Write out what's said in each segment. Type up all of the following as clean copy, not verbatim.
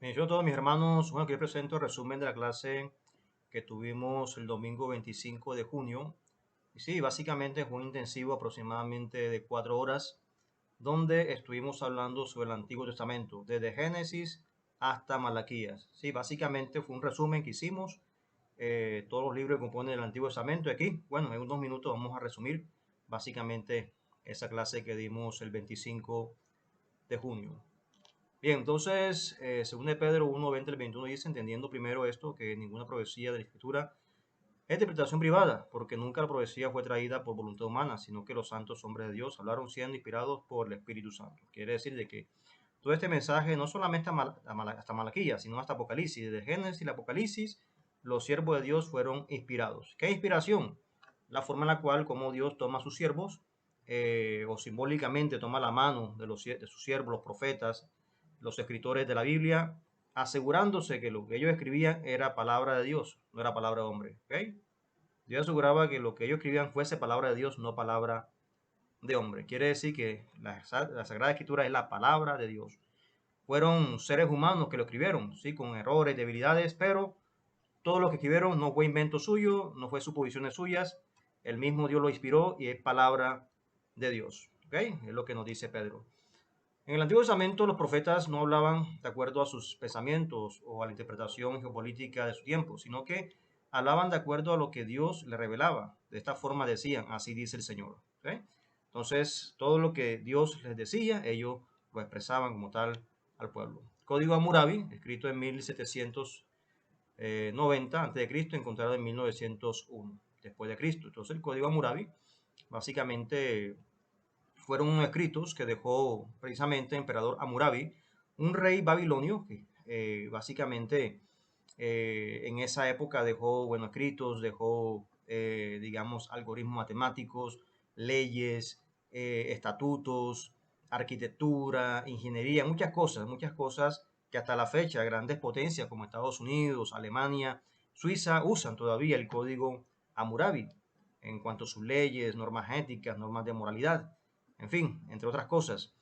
Bendiciones a todos mis hermanos. Bueno, aquí les presento el resumen de la clase que tuvimos el domingo 25 de junio. Y sí, básicamente fue un intensivo aproximadamente de 4 horas, donde estuvimos hablando sobre el Antiguo Testamento, desde Génesis hasta Malaquías. Sí, básicamente fue un resumen que hicimos, todos los libros que componen el Antiguo Testamento. Y aquí, bueno, en unos minutos vamos a resumir básicamente esa clase que dimos el 25 de junio. Bien, entonces, según de Pedro 1, 20 al 21 dice, entendiendo primero esto, que ninguna profecía de la Escritura es interpretación privada, porque nunca la profecía fue traída por voluntad humana, sino que los santos hombres de Dios hablaron siendo inspirados por el Espíritu Santo. Quiere decir de que todo este mensaje, no solamente hasta Malaquías, sino hasta Apocalipsis, desde Génesis y Apocalipsis, los siervos de Dios fueron inspirados. ¿Qué inspiración? La forma en la cual, como Dios toma a sus siervos, o simbólicamente toma la mano de sus siervos, los profetas, los escritores de la Biblia, asegurándose que lo que ellos escribían era palabra de Dios, no era palabra de hombre. ¿Okay? Dios aseguraba que lo que ellos escribían fuese palabra de Dios, no palabra de hombre. Quiere decir que la Sagrada Escritura es la palabra de Dios. Fueron seres humanos que lo escribieron, sí, con errores, debilidades, pero todo lo que escribieron no fue invento suyo, no fue suposiciones suyas. El mismo Dios lo inspiró y es palabra de Dios. ¿Okay? Es lo que nos dice Pedro. En el Antiguo Testamento los profetas no hablaban de acuerdo a sus pensamientos o a la interpretación geopolítica de su tiempo, sino que hablaban de acuerdo a lo que Dios le revelaba. De esta forma decían, así dice el Señor. ¿Okay? Entonces, todo lo que Dios les decía, ellos lo expresaban como tal al pueblo. Código Hammurabi, escrito en 1790 a.C., encontrado en 1901 después de Cristo. Entonces, el Código Hammurabi básicamente fueron escritos que dejó precisamente el emperador Hammurabi, un rey babilonio que básicamente en esa época dejó, bueno, escritos, dejó, digamos, algoritmos matemáticos, leyes, estatutos, arquitectura, ingeniería, muchas cosas que hasta la fecha grandes potencias como Estados Unidos, Alemania, Suiza usan todavía el código Hammurabi en cuanto a sus leyes, normas éticas, normas de moralidad, en fin, entre otras cosas.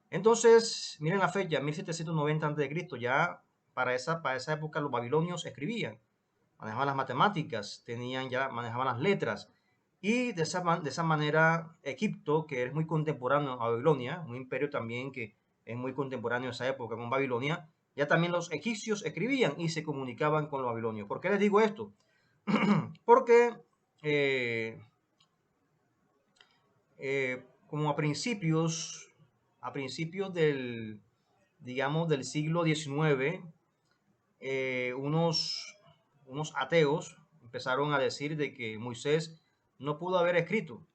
Entonces, miren la fecha, 1790 a.C., ya para esa época los babilonios escribían, manejaban las matemáticas, manejaban las letras. Y de esa manera, Egipto, que es muy contemporáneo a Babilonia, un imperio también que es muy contemporáneo a esa época con Babilonia, ya también los egipcios escribían y se comunicaban con los babilonios. ¿Por qué les digo esto? Porque eh, como a principios digamos, del siglo XIX, unos ateos empezaron a decir de que Moisés no pudo haber escrito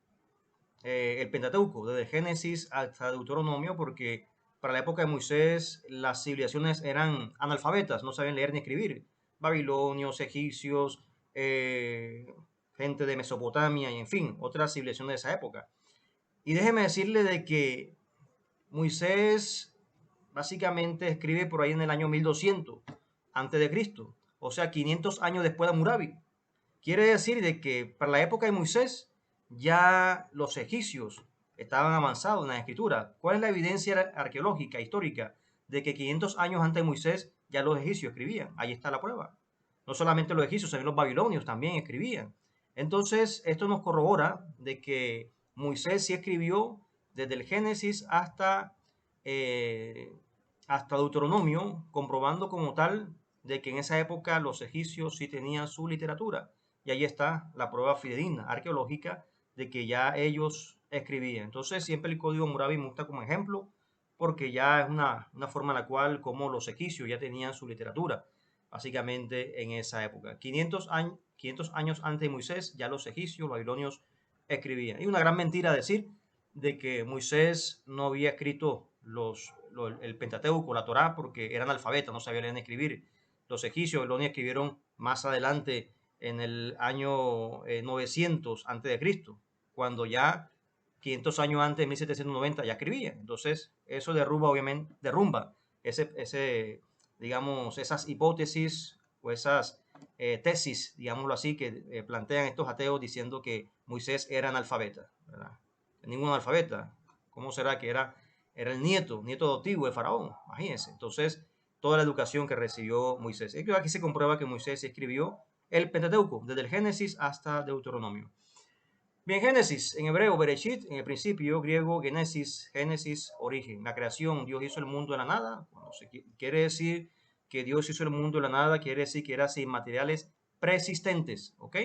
el Pentateuco, desde Génesis hasta Deuteronomio, porque para la época de Moisés las civilizaciones eran analfabetas, no sabían leer ni escribir. Babilonios, egipcios, gente de Mesopotamia y en fin, otras civilizaciones de esa época. Y déjeme decirle de que Moisés básicamente escribe por ahí en el año 1200 antes de Cristo, o sea, 500 años después de Hammurabi. Quiere decir de que para la época de Moisés ya los egipcios estaban avanzados en la escritura. ¿Cuál es la evidencia arqueológica, histórica, de que 500 años antes de Moisés ya los egipcios escribían? Ahí está la prueba. No solamente los egipcios, también los babilonios también escribían. Entonces, esto nos corrobora de que Moisés sí escribió desde el Génesis eh, hasta Deuteronomio, comprobando como tal de que en esa época los egipcios sí tenían su literatura. Y ahí está la prueba fidedigna, arqueológica, de que ya ellos escribían. Entonces, siempre el código Hammurabi me gusta como ejemplo, porque ya es una forma en la cual, como los egipcios ya tenían su literatura, básicamente en esa época. 500 años antes de Moisés, ya los egipcios, los babilonios, escribían. Y una gran mentira decir de que Moisés no había escrito el Pentateuco, la Torá, porque eran alfabetas, no sabían leer ni escribir. Los egipcios, babilonios escribieron más adelante en el año 900 antes de Cristo, cuando ya 500 años antes, 1790, ya escribían. Entonces, eso obviamente, derrumba digamos, esas hipótesis o esas tesis, digámoslo así, que plantean estos ateos diciendo que Moisés era analfabeta, ¿verdad? Ningún analfabeta. ¿Cómo será que era el nieto adoptivo de Faraón? Imagínense. Entonces, toda la educación que recibió Moisés. Y aquí se comprueba que Moisés escribió el Pentateuco, desde el Génesis hasta Deuteronomio. Bien, Génesis, en hebreo, Bereshit, en el principio, griego, Génesis, Génesis, origen, la creación. Dios hizo el mundo de la nada. Cuando quiere decir que Dios hizo el mundo de la nada, quiere decir que era sin materiales preexistentes, ¿ok?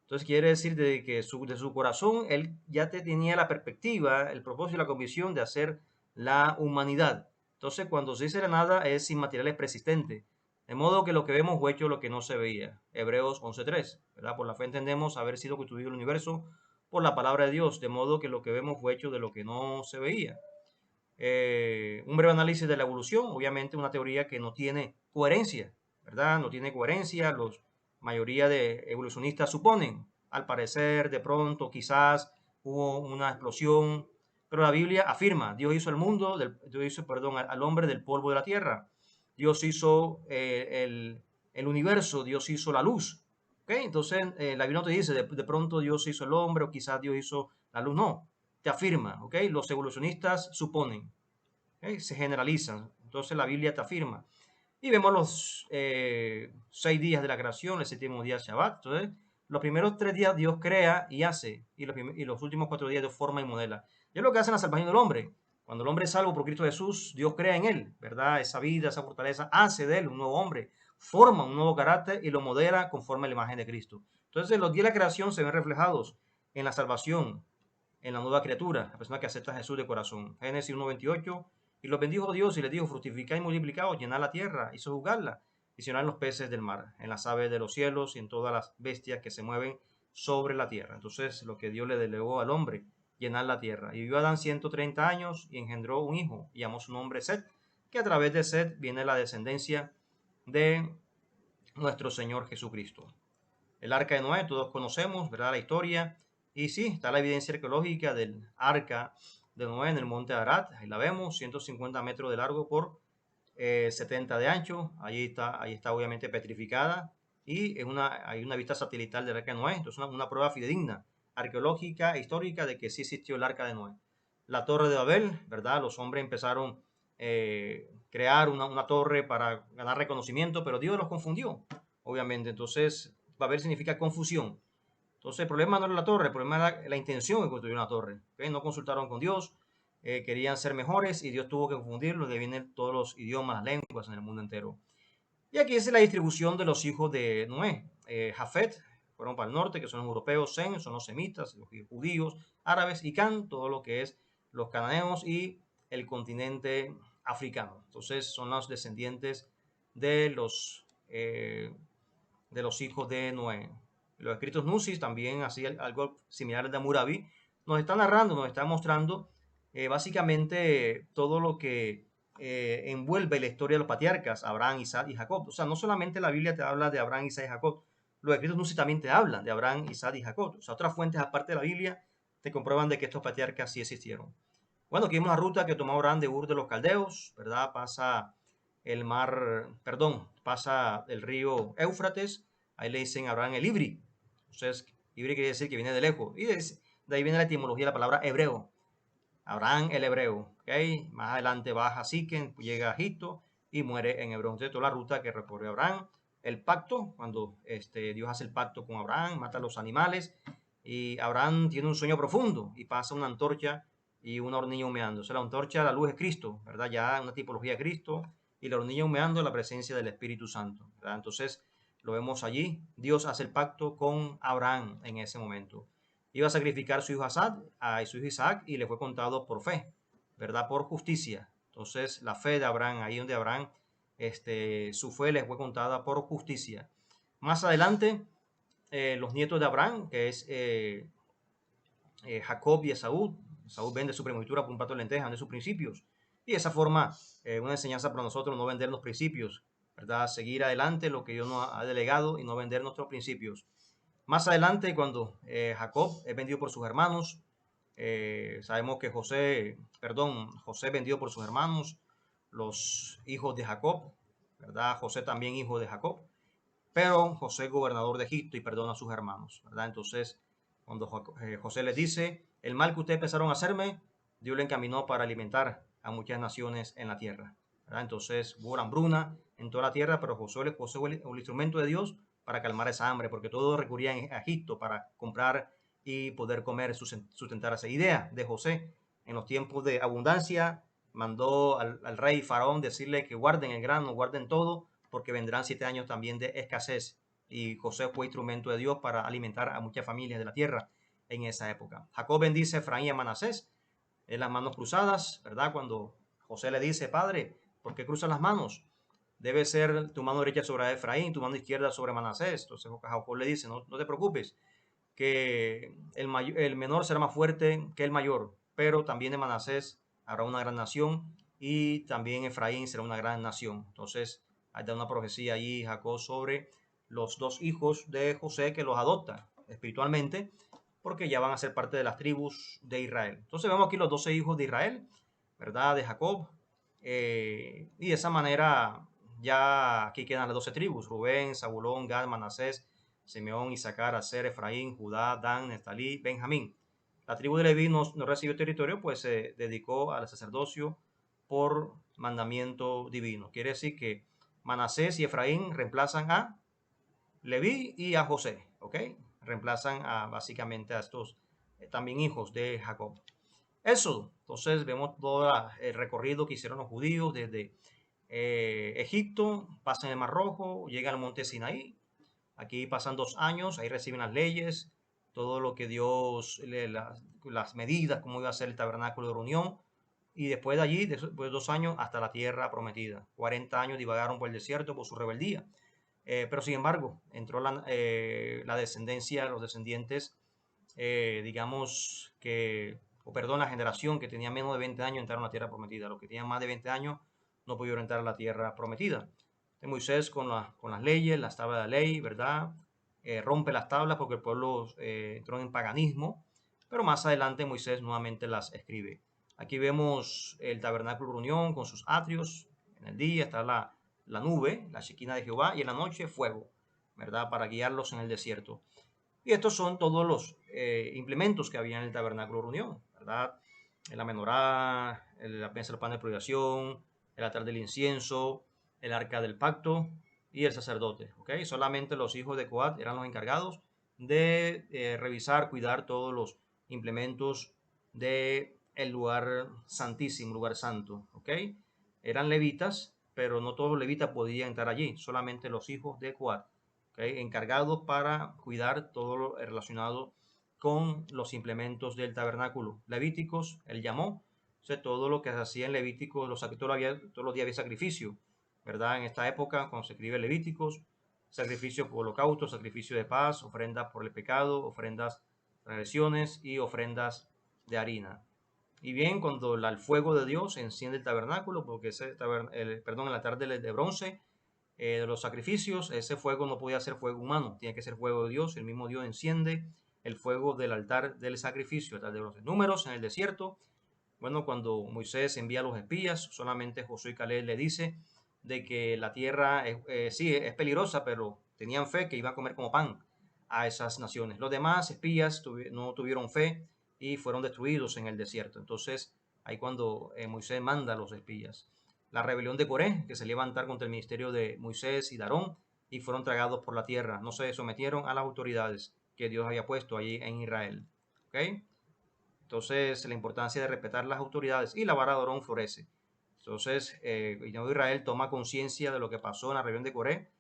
Entonces quiere decir de que de su corazón, él ya tenía la perspectiva, el propósito y la convicción de hacer la humanidad. Entonces, cuando se dice la nada, es sin materiales preexistentes. De modo que lo que vemos fue hecho lo que no se veía. Hebreos 11.3, ¿verdad? Por la fe entendemos haber sido constituido el universo por la palabra de Dios, de modo que lo que vemos fue hecho de lo que no se veía. Un breve análisis de la evolución, obviamente una teoría que no tiene coherencia, ¿verdad? No tiene coherencia, la mayoría de evolucionistas suponen, al parecer, de pronto, quizás hubo una explosión, pero la Biblia afirma, Dios hizo el mundo, Dios hizo, perdón, al hombre del polvo de la tierra, Dios hizo el universo, Dios hizo la luz, ¿okay? Entonces, la Biblia no te dice, de pronto Dios hizo el hombre o quizás Dios hizo la luz, no, te afirma, ¿ok? Los evolucionistas suponen, ¿ok? Se generalizan. Entonces la Biblia te afirma. Y vemos los 6 días de la creación, el séptimo día Shabbat. Entonces, los primeros 3 días Dios crea y hace, y los últimos 4 días Dios forma y modela. Y es lo que hace en la salvación del hombre. Cuando el hombre es salvo por Cristo Jesús, Dios crea en él, ¿verdad? Esa vida, esa fortaleza, hace de él un nuevo hombre, forma un nuevo carácter y lo modela conforme a la imagen de Cristo. Entonces, los días de la creación se ven reflejados en la salvación, en la nueva criatura, la persona que acepta a Jesús de corazón. Génesis 1.28, y los bendijo Dios y les dijo, fructificad y multiplicaos, llenad la tierra y sojuzgadla, y llenad los peces del mar, en las aves de los cielos y en todas las bestias que se mueven sobre la tierra. Entonces, lo que Dios le delegó al hombre, llenar la tierra. Y vivió Adán 130 años y engendró un hijo, y llamó su nombre Set, que a través de Set viene la descendencia de nuestro Señor Jesucristo. El arca de Noé, todos conocemos, ¿verdad? La historia. Y sí, está la evidencia arqueológica del arca de Noé en el monte Ararat. Ahí la vemos, 150 metros de largo por 70 de ancho. Ahí está obviamente petrificada. Y hay una vista satelital del arca de Noé. Entonces, una prueba fidedigna, arqueológica e histórica de que sí existió el arca de Noé. La torre de Babel, ¿verdad? Los hombres empezaron a crear una torre para ganar reconocimiento, pero Dios los confundió, obviamente. Entonces, Babel significa confusión. Entonces, el problema no era la torre, el problema era la intención de construir una torre. ¿Okay? No consultaron con Dios, querían ser mejores y Dios tuvo que confundirlos, de vienen todos los idiomas, las lenguas en el mundo entero. Y aquí es la distribución de los hijos de Noé. Jafet fueron para el norte, que son los europeos, Sem son los semitas, los judíos, árabes, y Can, todo lo que es los cananeos y el continente africano. Entonces son los descendientes de los hijos de Noé. Los escritos Nusis, también así algo similar al de Hammurabi, nos está narrando, nos está mostrando básicamente todo lo que envuelve la historia de los patriarcas, Abraham, Isaac y Jacob. O sea, no solamente la Biblia te habla de Abraham, Isaac y Jacob, los escritos Nusis también te hablan de Abraham, Isaac y Jacob. O sea, otras fuentes aparte de la Biblia te comprueban de que estos patriarcas sí existieron. Bueno, aquí vemos la ruta que tomó Abraham de Ur de los Caldeos, ¿verdad? Pasa pasa el río Éufrates, ahí le dicen a Abraham el Ibri. Entonces, Ibri quiere decir que viene de lejos. Y de ahí viene la etimología de la palabra hebreo. Abraham el hebreo, ¿ok? Más adelante baja Siquem, llega a Egipto y muere en Hebrón. Entonces, toda la ruta que recorre Abraham, el pacto, cuando Dios hace el pacto con Abraham, mata a los animales, y Abraham tiene un sueño profundo y pasa una antorcha y una hornilla humeando. O sea, la antorcha, la luz es Cristo, ¿verdad? Ya una tipología de Cristo, y la hornilla humeando la presencia del Espíritu Santo, ¿verdad? Entonces, lo vemos allí. Dios hace el pacto con Abraham en ese momento. Iba a sacrificar a su hijo Isaac, y le fue contado por fe, ¿verdad? Por justicia. Entonces, la fe de Abraham, ahí donde Abraham, su fe le fue contada por justicia. Más adelante, los nietos de Abraham, que es Jacob y Esaú. Esaú vende su primogenitura por un plato de lentejas, vende sus principios. Y de esa forma, una enseñanza para nosotros, no vender los principios, ¿verdad? Seguir adelante lo que Dios nos ha delegado y no vender nuestros principios. Más adelante, cuando Jacob es vendido por sus hermanos, sabemos que José vendido por sus hermanos, los hijos de Jacob, ¿verdad? José también hijo de Jacob, pero José gobernador de Egipto y perdona a sus hermanos, ¿verdad? Entonces, cuando José les dice, el mal que ustedes empezaron a hacerme, Dios le encaminó para alimentar a muchas naciones en la tierra. ¿verdad? Entonces hubo una hambruna en toda la tierra, pero Josué fue el instrumento de Dios para calmar esa hambre, porque todos recurrían a Egipto para comprar y poder comer, sustentar esa idea de José. En los tiempos de abundancia, mandó al rey Faraón decirle que guarden el grano, guarden todo, porque vendrán 7 años también de escasez. Y José fue instrumento de Dios para alimentar a muchas familias de la tierra en esa época. Jacob bendice a Efraín y a Manasés en las manos cruzadas, ¿verdad? Cuando José le dice, padre, ¿por qué cruzas las manos? Debe ser tu mano derecha sobre Efraín, tu mano izquierda sobre Manasés. Entonces Jacob le dice, no te preocupes, que el menor será más fuerte que el mayor, pero también de Manasés habrá una gran nación y también Efraín será una gran nación. Entonces hay una profecía allí Jacob sobre los dos hijos de José que los adopta espiritualmente porque ya van a ser parte de las tribus de Israel. Entonces vemos aquí los 12 hijos de Israel, ¿verdad? De Jacob. Y de esa manera ya aquí quedan las 12 tribus, Rubén, Zabulón, Gad, Manasés, Simeón, Isaacar, Aser, Efraín, Judá, Dan, Neftalí, Benjamín. La tribu de Leví no recibió territorio, pues se dedicó al sacerdocio por mandamiento divino. Quiere decir que Manasés y Efraín reemplazan a Leví y a José, ¿ok? Reemplazan básicamente a estos también hijos de Jacob. Eso, entonces vemos todo el recorrido que hicieron los judíos desde Egipto, pasan el Mar Rojo, llegan al monte Sinaí. Aquí pasan 2 años, ahí reciben las leyes, todo lo que Dios, las medidas, cómo iba a ser el tabernáculo de reunión. Y después de allí, después de 2 años, hasta la tierra prometida. 40 años divagaron por el desierto por su rebeldía. Pero sin embargo, entró la descendencia, los descendientes, digamos que, o perdón, la generación que tenía menos de 20 años entraron a la tierra prometida. Los que tenían más de 20 años no pudieron entrar a la tierra prometida. Moisés con las leyes, las tablas de la ley, ¿verdad? Rompe las tablas porque el pueblo entró en paganismo, pero más adelante Moisés nuevamente las escribe. Aquí vemos el tabernáculo de reunión con sus atrios. En el día está la nube, la Shekinah de Jehová, y en la noche fuego, ¿verdad? Para guiarlos en el desierto. Y estos son todos los implementos que había en el tabernáculo de reunión, ¿verdad? La menorá, la mesa del pan de prohibición, el altar del incienso, el arca del pacto y el sacerdote, ¿ok? Solamente los hijos de Coat eran los encargados de revisar, cuidar todos los implementos del lugar santísimo, lugar santo, ¿ok? Eran levitas, pero no todos los levitas podían entrar allí, solamente los hijos de Coat, ¿okay? Encargados para cuidar todo lo relacionado con los implementos del tabernáculo. Levíticos, él llamó, o sea, todo lo que se hacía en Levítico, todos los días había sacrificio, ¿verdad? En esta época, cuando se escribe Levíticos, sacrificio por holocausto, sacrificio de paz, ofrendas por el pecado, ofrendas de regresiones y ofrendas de harina. Y bien, cuando el fuego de Dios enciende el tabernáculo, porque el altar de bronce de los sacrificios, ese fuego no podía ser fuego humano, tiene que ser fuego de Dios. El mismo Dios enciende el fuego del altar del sacrificio, altar de los números en el desierto. Bueno, cuando Moisés envía a los espías, solamente Josué y Caleb le dice de que la tierra sí es peligrosa, pero tenían fe que iba a comer como pan a esas naciones. Los demás espías no tuvieron fe y fueron destruidos en el desierto. Entonces, ahí cuando Moisés manda a los espías. La rebelión de Coré, que se levantar contra el ministerio de Moisés y de Aarón, y fueron tragados por la tierra. No se sometieron a las autoridades que Dios había puesto allí en Israel. ¿Ok? Entonces, la importancia de respetar las autoridades y la vara de Aarón florece. Entonces, Israel toma conciencia de lo que pasó en la rebelión de Coré,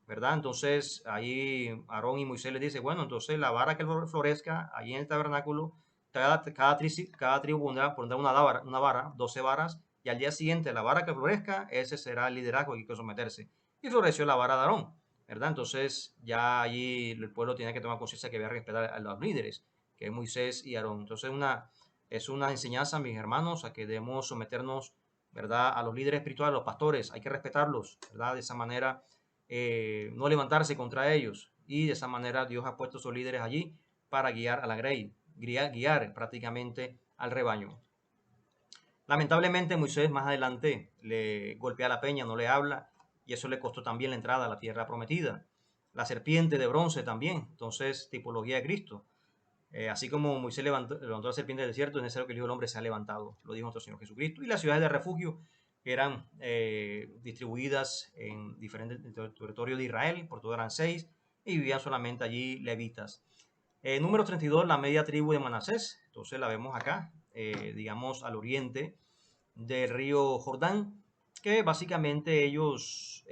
¿verdad? Entonces, ahí Aarón y Moisés les dice, bueno, entonces la vara que florezca ahí en el tabernáculo, cada tribu pondrá una vara, 12 varas, y al día siguiente la vara que florezca, ese será el liderazgo que hay que someterse. Y floreció la vara de Aarón, ¿verdad? Entonces, ya allí el pueblo tiene que tomar conciencia que debe respetar a los líderes, que es Moisés y Aarón. Entonces, es una enseñanza, mis hermanos, a que debemos someternos, ¿verdad? A los líderes espirituales, a los pastores, hay que respetarlos, ¿verdad? De esa manera no levantarse contra ellos. Y de esa manera Dios ha puesto a sus líderes allí para guiar a la grey, guiar prácticamente al rebaño. Lamentablemente Moisés más adelante le golpea la peña, no le habla, y eso le costó también la entrada a la tierra prometida. La serpiente de bronce también, entonces tipología de Cristo. Así como Moisés levantó la serpiente del desierto, es necesario que el Hijo del Hombre sea levantado, lo dijo nuestro Señor Jesucristo. Y las ciudades de refugio, que eran distribuidas en diferentes territorios de Israel, por todo eran 6, y vivían solamente allí levitas. Número 32, la media tribu de Manasés. Entonces la vemos acá, digamos al oriente del río Jordán, que básicamente ellos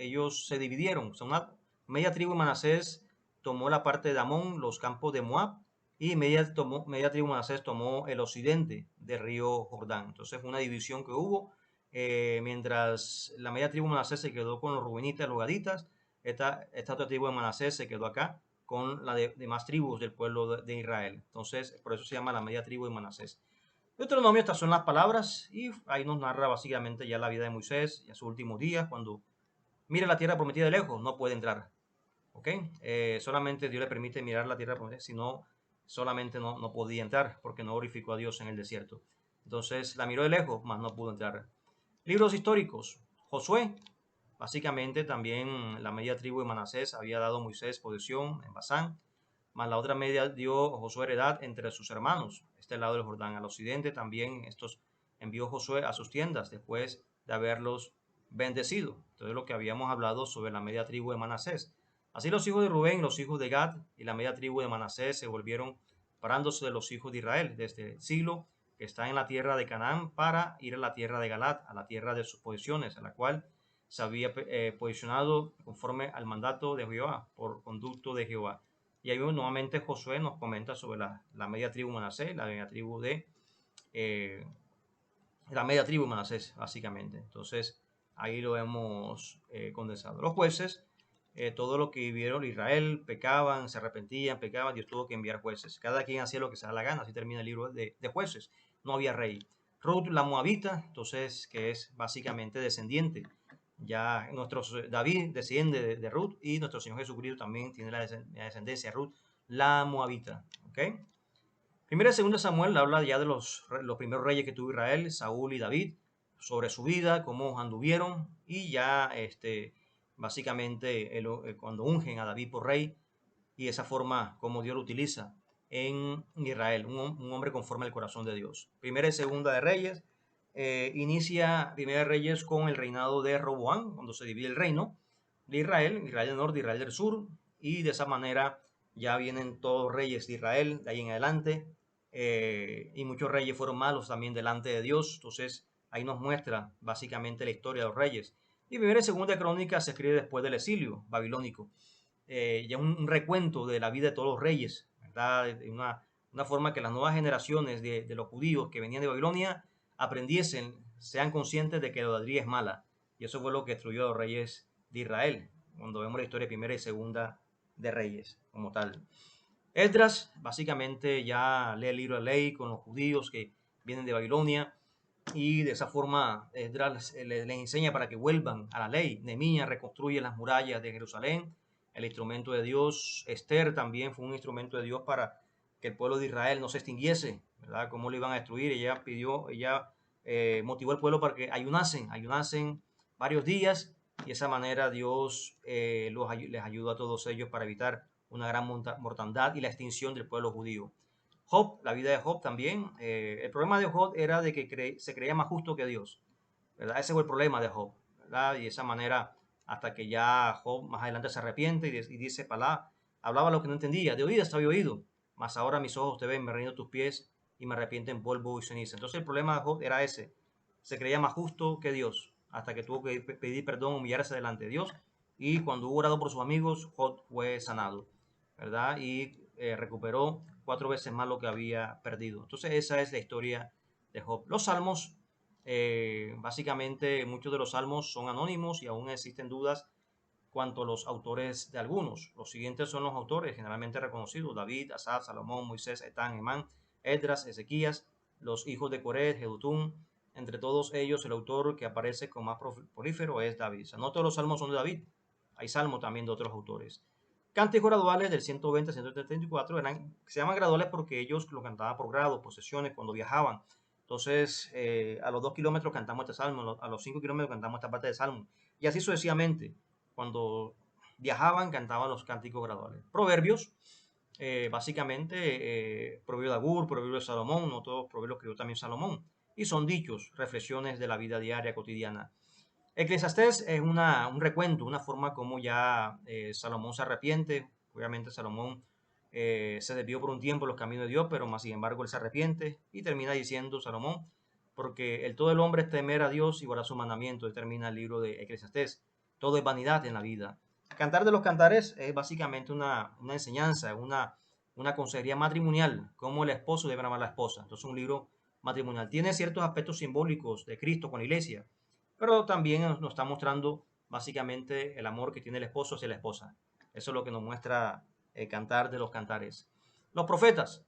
se dividieron. Son una media tribu de Manasés tomó la parte de Amón, los campos de Moab, y media tribu de Manasés tomó el occidente del río Jordán. Entonces fue una división que hubo, mientras la media tribu de Manasés se quedó con los rubenitas, los gaditas, esta otra tribu de Manasés se quedó acá con las demás tribus del pueblo de Israel. Entonces, por eso se llama la media tribu de Manasés. Deuteronomio, estas son las palabras, y ahí nos narra básicamente ya la vida de Moisés y a sus últimos días, cuando mira la tierra prometida de lejos, no puede entrar. ¿Ok? Solamente Dios le permite mirar la tierra prometida, si no, solamente no podía entrar, porque no glorificó a Dios en el desierto. Entonces la miró de lejos, mas no pudo entrar. Libros históricos. Josué, básicamente también la media tribu de Manasés había dado a Moisés posesión en Basán, mas la otra media dio Josué heredad entre sus hermanos, este lado del Jordán. Al occidente también estos envió Josué a sus tiendas después de haberlos bendecido. Entonces lo que habíamos hablado sobre la media tribu de Manasés. Así los hijos de Rubén, los hijos de Gad y la media tribu de Manasés se volvieron parándose de los hijos de Israel desde el siglo que está en la tierra de Canaán para ir a la tierra de Galat, a la tierra de sus posiciones, a la cual se había posicionado conforme al mandato de Jehová, por conducto de Jehová. Y ahí nuevamente Josué nos comenta sobre la media tribu Manasés, la media tribu de la media tribu Manasés, básicamente. Entonces, ahí lo hemos condensado. Los jueces, todo lo que vivieron Israel, pecaban, se arrepentían, pecaban, Dios tuvo que enviar jueces. Cada quien hacía lo que se da la gana, así termina el libro de jueces. No había rey. Ruth, la moabita, entonces, que es básicamente descendiente. Ya David desciende de Ruth, y nuestro Señor Jesucristo también tiene la descendencia de Ruth, la moabita. ¿Ok? Primera y segunda Samuel habla ya de los primeros reyes que tuvo Israel, Saúl y David, sobre su vida, cómo anduvieron, y ya básicamente cuando ungen a David por rey, y esa forma como Dios lo utiliza en Israel, un hombre conforme al corazón de Dios. Primera y segunda de Reyes, inicia Primera de Reyes con el reinado de Roboam, cuando se divide el reino de Israel, Israel del norte, Israel del sur, y de esa manera ya vienen todos reyes de Israel de ahí en adelante, y muchos reyes fueron malos también delante de Dios. Entonces ahí nos muestra básicamente la historia de los reyes. Y Primera y Segunda Crónica se escribe después del exilio babilónico, ya un recuento de la vida de todos los reyes, ¿verdad? Una forma que las nuevas generaciones de los judíos que venían de Babilonia aprendiesen, sean conscientes de que la idolatría es mala. Y eso fue lo que destruyó a los reyes de Israel, cuando vemos la historia primera y segunda de Reyes como tal. Esdras básicamente ya lee el libro de la ley con los judíos que vienen de Babilonia, y de esa forma Esdras les enseña para que vuelvan a la ley. Nehemías reconstruye las murallas de Jerusalén, el instrumento de Dios. Esther también fue un instrumento de Dios para que el pueblo de Israel no se extinguiese, ¿verdad? Cómo lo iban a destruir. Ella motivó al pueblo para que ayunasen varios días, y de esa manera Dios les ayudó a todos ellos para evitar una gran mortandad y la extinción del pueblo judío. Job, la vida de Job también. El problema de Job era de que se creía más justo que Dios, ¿verdad? Ese fue el problema de Job, ¿verdad? Y de esa manera, hasta que ya Job más adelante se arrepiente y dice, hablaba lo que no entendía, de oídas te había oído, mas ahora mis ojos te ven, me rindo tus pies y me arrepiento en polvo y ceniza. Entonces el problema de Job era ese, se creía más justo que Dios, hasta que tuvo que pedir perdón, humillarse delante de Dios, y cuando hubo orado por sus amigos, Job fue sanado, ¿verdad? Y recuperó 4 veces más lo que había perdido. Entonces esa es la historia de Job. Los salmos, básicamente muchos de los salmos son anónimos y aún existen dudas cuanto a los autores de algunos. Los siguientes son los autores generalmente reconocidos: David, Asaf, Salomón, Moisés, Etán, Emán, Esdras, Ezequías, los hijos de Coré, Jedutún. Entre todos ellos, el autor que aparece con más prolífero es David. O sea, no todos los salmos son de David, hay salmos también de otros autores. Cánticos graduales del 120 al 134 se llaman graduales porque ellos lo cantaban por grados, por sesiones, cuando viajaban. Entonces, a los 2 kilómetros cantamos este salmo, a los 5 kilómetros cantamos esta parte del salmo, y así sucesivamente. Cuando viajaban, cantaban los cánticos graduales. Proverbios, básicamente, proverbio de Agur, proverbio de Salomón, no todos proverbios escribió también Salomón, y son dichos, reflexiones de la vida diaria, cotidiana. Eclesiastés es un recuento, una forma como ya Salomón se arrepiente. Obviamente Salomón se desvió por un tiempo los caminos de Dios, pero más sin embargo él se arrepiente y termina diciendo Salomón, porque el todo el hombre es temer a Dios y guardar sus mandamientos. Termina el libro de Eclesiastés. Todo es vanidad en la vida. Cantar de los Cantares es básicamente una enseñanza, una consejería matrimonial, cómo el esposo debe amar a la esposa. Entonces un libro matrimonial. Tiene ciertos aspectos simbólicos de Cristo con la iglesia, pero también nos está mostrando básicamente el amor que tiene el esposo hacia la esposa. Eso es lo que nos muestra el Cantar de los Cantares. Los profetas,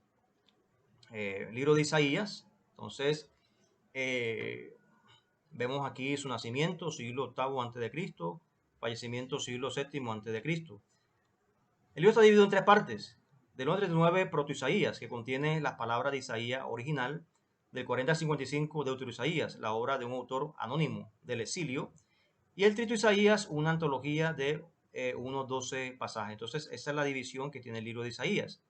libro de Isaías. Entonces, vemos aquí su nacimiento, siglo octavo antes de Cristo, fallecimiento siglo séptimo antes de Cristo. El libro está dividido en tres partes. Del 1 al 39, Proto-Isaías, que contiene las palabras de Isaías original. Del 40 al 55, Deutero-Isaías, la obra de un autor anónimo del exilio. Y el Trito Isaías, una antología de unos 12 pasajes. Entonces, esa es la división que tiene el libro de Isaías,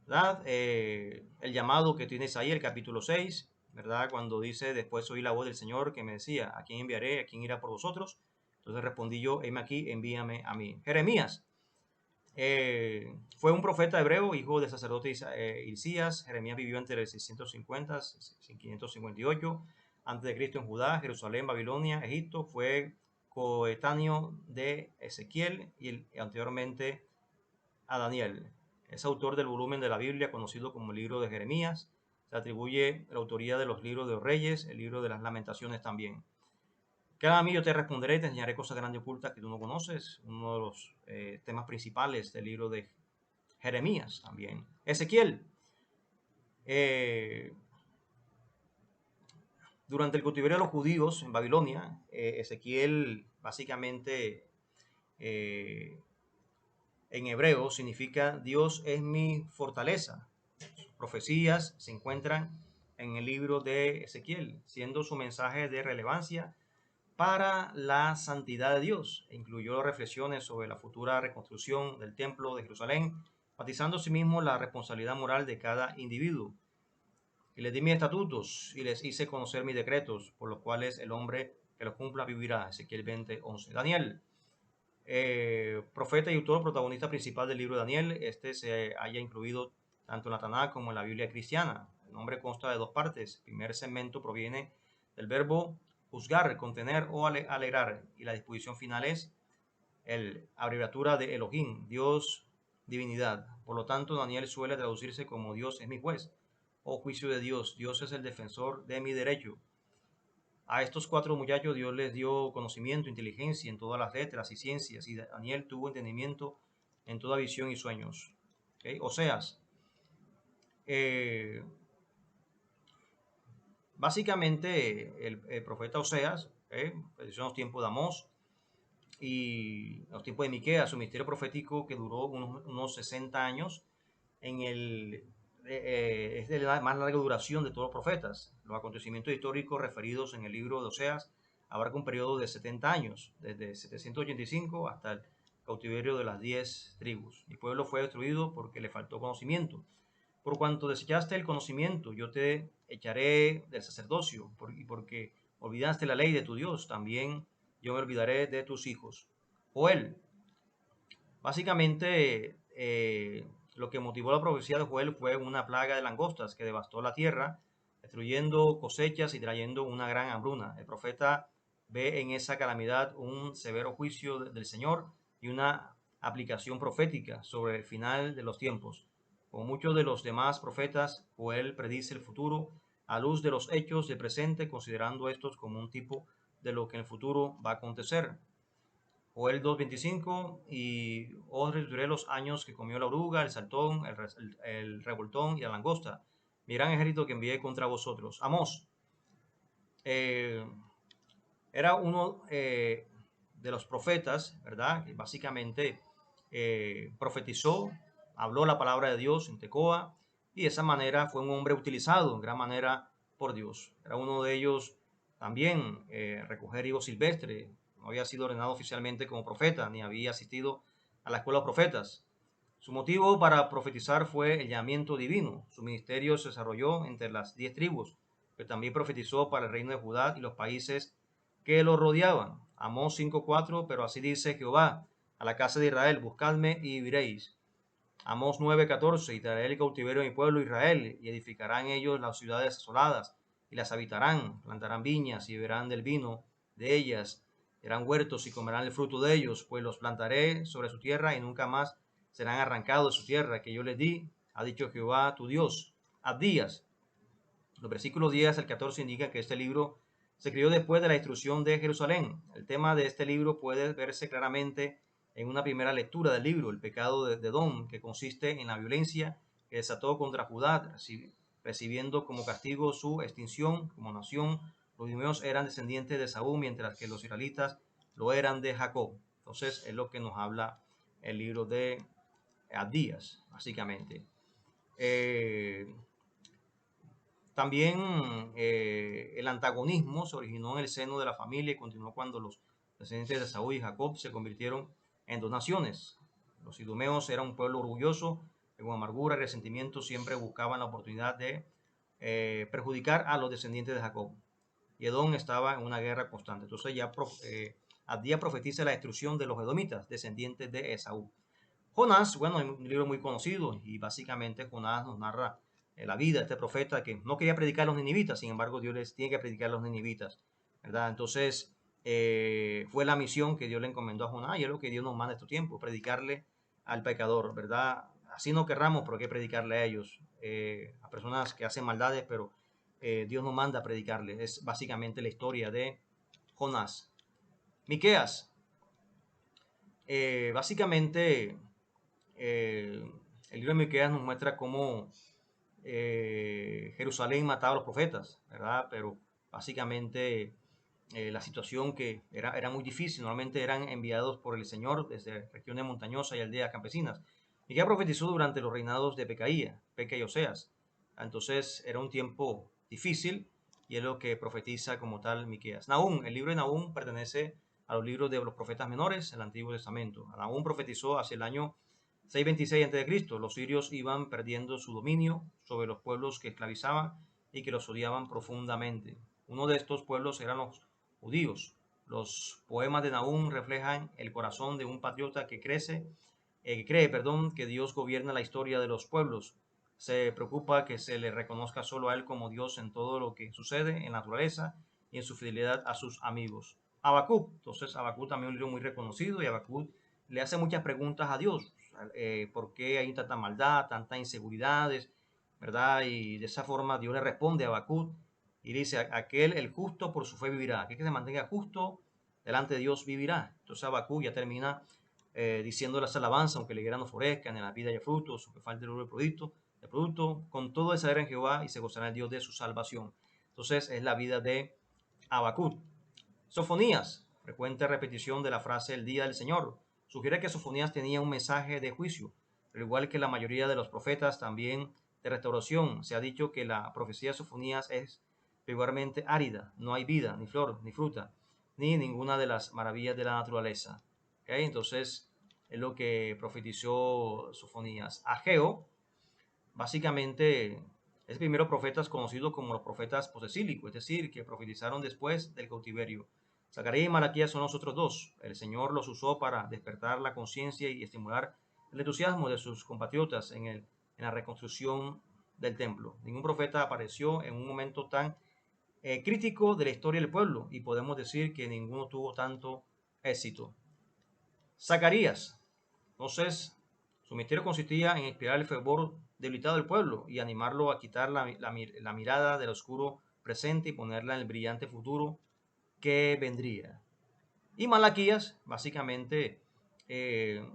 ¿verdad? El llamado que tiene Isaías, el capítulo 6, ¿verdad? Cuando dice, después oí la voz del Señor que me decía, ¿a quién enviaré? ¿A quién irá por vosotros? Entonces respondí yo, heme aquí, envíame a mí. Jeremías fue un profeta hebreo, hijo del sacerdote Hilcías. Jeremías vivió entre el 650 y 558 antes de Cristo en Judá, Jerusalén, Babilonia, Egipto. Fue coetáneo de Ezequiel y anteriormente a Daniel. Es autor del volumen de la Biblia conocido como el libro de Jeremías. Se atribuye la autoría de los libros de los reyes, el libro de las lamentaciones también. Clama a mí, yo te responderé y te enseñaré cosas grandes y ocultas que tú no conoces. Uno de los temas principales del libro de Jeremías también. Ezequiel. Eh, durante el cautiverio de los judíos en Babilonia, Ezequiel básicamente en hebreo significa Dios es mi fortaleza. Sus profecías se encuentran en el libro de Ezequiel, siendo su mensaje de relevancia para la santidad de Dios. Incluyó reflexiones sobre la futura reconstrucción del templo de Jerusalén, enfatizando asimismo la responsabilidad moral de cada individuo. Y les di mis estatutos y les hice conocer mis decretos, por los cuales el hombre que los cumpla vivirá. Ezequiel 20:11. Daniel, profeta y autor protagonista principal del libro de Daniel. Este se haya incluido tanto en la Tanakh como en la Biblia cristiana. El nombre consta de dos partes. El primer segmento proviene del verbo juzgar, contener o alegrar, y la disposición final es el abreviatura de Elohim, Dios, divinidad. Por lo tanto, Daniel suele traducirse como Dios es mi juez o juicio de Dios. Dios es el defensor de mi derecho. A estos cuatro muchachos Dios les dio conocimiento, inteligencia en todas las letras y ciencias, y Daniel tuvo entendimiento en toda visión y sueños. ¿Okay? Oseas. Básicamente, el profeta Oseas, en los tiempos de Amós y los tiempos de Miqueas, su ministerio profético que duró unos 60 años, es de la más larga duración de todos los profetas. Los acontecimientos históricos referidos en el libro de Oseas abarca un periodo de 70 años, desde 785 hasta el cautiverio de las 10 tribus. Mi pueblo fue destruido porque le faltó conocimiento. Por cuanto desechaste el conocimiento, yo te echaré del sacerdocio, y porque olvidaste la ley de tu Dios, también yo me olvidaré de tus hijos. Joel. Básicamente, lo que motivó la profecía de Joel fue una plaga de langostas que devastó la tierra, destruyendo cosechas y trayendo una gran hambruna. El profeta ve en esa calamidad un severo juicio del Señor y una aplicación profética sobre el final de los tiempos. Como muchos de los demás profetas, Joel predice el futuro a luz de los hechos del presente, considerando estos como un tipo de lo que en el futuro va a acontecer. Joel 2:25, y os restituiré los años que comió la oruga, el saltón, el revoltón y la langosta, mi gran ejército que envié contra vosotros. Amós era uno de los profetas, ¿verdad? Que básicamente profetizó, habló la palabra de Dios en Tecoa, y de esa manera fue un hombre utilizado en gran manera por Dios. Era uno de ellos también recoger higo silvestre. No había sido ordenado oficialmente como profeta, ni había asistido a la escuela de profetas. Su motivo para profetizar fue el llamamiento divino. Su ministerio se desarrolló entre las 10 tribus, pero también profetizó para el reino de Judá y los países que lo rodeaban. Amós 5:4, pero así dice Jehová a la casa de Israel, buscadme y viviréis. Amós 9:14, y traeré el cautiverio a mi pueblo Israel, y edificarán ellos las ciudades asoladas, y las habitarán, plantarán viñas, y beberán del vino de ellas, serán huertos y comerán el fruto de ellos, pues los plantaré sobre su tierra, y nunca más serán arrancados de su tierra, que yo les di, ha dicho Jehová tu Dios. Abdías. Los versículos 10 al 14 indican que este libro se escribió después de la destrucción de Jerusalén. El tema de este libro puede verse claramente en una primera lectura del libro, el pecado de Edom, que consiste en la violencia que desató contra Judá, recibiendo como castigo su extinción como nación. Los idumeos eran descendientes de Saúl, mientras que los israelitas lo eran de Jacob. Entonces es lo que nos habla el libro de Abdías, básicamente. También el antagonismo se originó en el seno de la familia y continuó cuando los descendientes de Saúl y Jacob se convirtieron en dos naciones. Los idumeos eran un pueblo orgulloso, que con amargura y resentimiento siempre buscaban la oportunidad de perjudicar a los descendientes de Jacob. Y Edom estaba en una guerra constante. Entonces ya Abdías profetiza la destrucción de los edomitas, descendientes de Esaú. Jonás, bueno, es un libro muy conocido y básicamente Jonás nos narra la vida de este profeta que no quería predicar a los ninivitas, sin embargo Dios les tiene que predicar a los ninivitas, ¿verdad? Entonces fue la misión que Dios le encomendó a Jonás y es lo que Dios nos manda en estos tiempos, predicarle al pecador, ¿verdad? Así no querramos, pero hay que predicarle a ellos, a personas que hacen maldades, pero Dios nos manda a predicarle. Es básicamente la historia de Jonás. Miqueas, básicamente el libro de Miqueas nos muestra cómo Jerusalén mataba a los profetas, ¿verdad? Pero básicamente la situación que era muy difícil, normalmente eran enviados por el Señor desde regiones montañosas y aldeas campesinas. Miqueas profetizó durante los reinados de Pecaía, Peca y Oseas. Entonces era un tiempo difícil y es lo que profetiza como tal Miqueas. Nahum, el libro de Nahum pertenece a los libros de los profetas menores del Antiguo Testamento. Nahum profetizó hacia el año 626 a.C. Los sirios iban perdiendo su dominio sobre los pueblos que esclavizaban y que los odiaban profundamente. Uno de estos pueblos eran los judíos. Los poemas de Nahum reflejan el corazón de un patriota que cree, que Dios gobierna la historia de los pueblos. Se preocupa que se le reconozca solo a él como Dios en todo lo que sucede en la naturaleza y en su fidelidad a sus amigos. Habacuc, entonces Habacuc también es un libro muy reconocido y Habacuc le hace muchas preguntas a Dios. ¿Por qué hay tanta maldad, tantas inseguridades? ¿Verdad? Y de esa forma Dios le responde a Habacuc y dice, aquel el justo por su fe vivirá. Aquel que se mantenga justo delante de Dios vivirá. Entonces Habacuc ya termina diciendo las alabanzas, aunque la higuera no florezca, en la vida haya frutos, aunque falte el oro de producto, con todo deshacer en Jehová y se gozará el Dios de su salvación. Entonces es la vida de Habacuc. Sofonías, frecuente repetición de la frase el día del Señor, sugiere que Sofonías tenía un mensaje de juicio, pero igual que la mayoría de los profetas, también de restauración. Se ha dicho que la profecía de Sofonías es regularmente árida, no hay vida, ni flor, ni fruta, ni ninguna de las maravillas de la naturaleza. ¿Okay? Entonces es lo que profetizó Sofonías. Ageo, básicamente, es el primero profetas conocido como los profetas posesílicos, es decir, que profetizaron después del cautiverio. Zacarías y Malaquías son los otros dos. El Señor los usó para despertar la conciencia y estimular el entusiasmo de sus compatriotas en la reconstrucción del templo. Ningún profeta apareció en un momento tan crítico de la historia del pueblo y podemos decir que ninguno tuvo tanto éxito. Zacarías. Entonces, su misterio consistía en inspirar el fervor debilitado del pueblo y animarlo a quitar la mirada del oscuro presente y ponerla en el brillante futuro que vendría. Y Malaquías, básicamente, eh,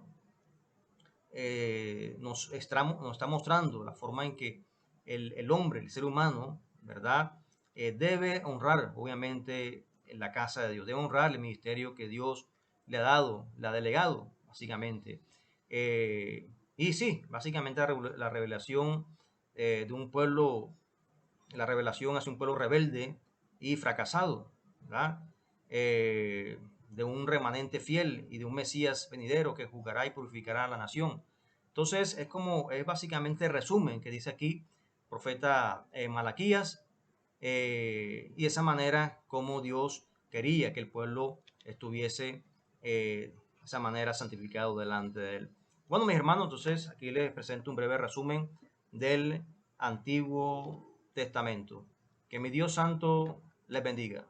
nos está mostrando la forma en que el hombre, el ser humano, ¿verdad? Debe honrar, obviamente, en la casa de Dios, debe honrar el ministerio que Dios le ha dado, le ha delegado, básicamente. Y sí, básicamente la revelación de un pueblo, la revelación hacia un pueblo rebelde y fracasado, ¿verdad? De un remanente fiel y de un Mesías venidero que juzgará y purificará a la nación. Entonces es básicamente el resumen que dice aquí profeta Malaquías y de esa manera como Dios quería que el pueblo estuviese de esa manera santificado delante de él. Bueno, mis hermanos, entonces aquí les presento un breve resumen del Antiguo Testamento. Que mi Dios Santo les bendiga.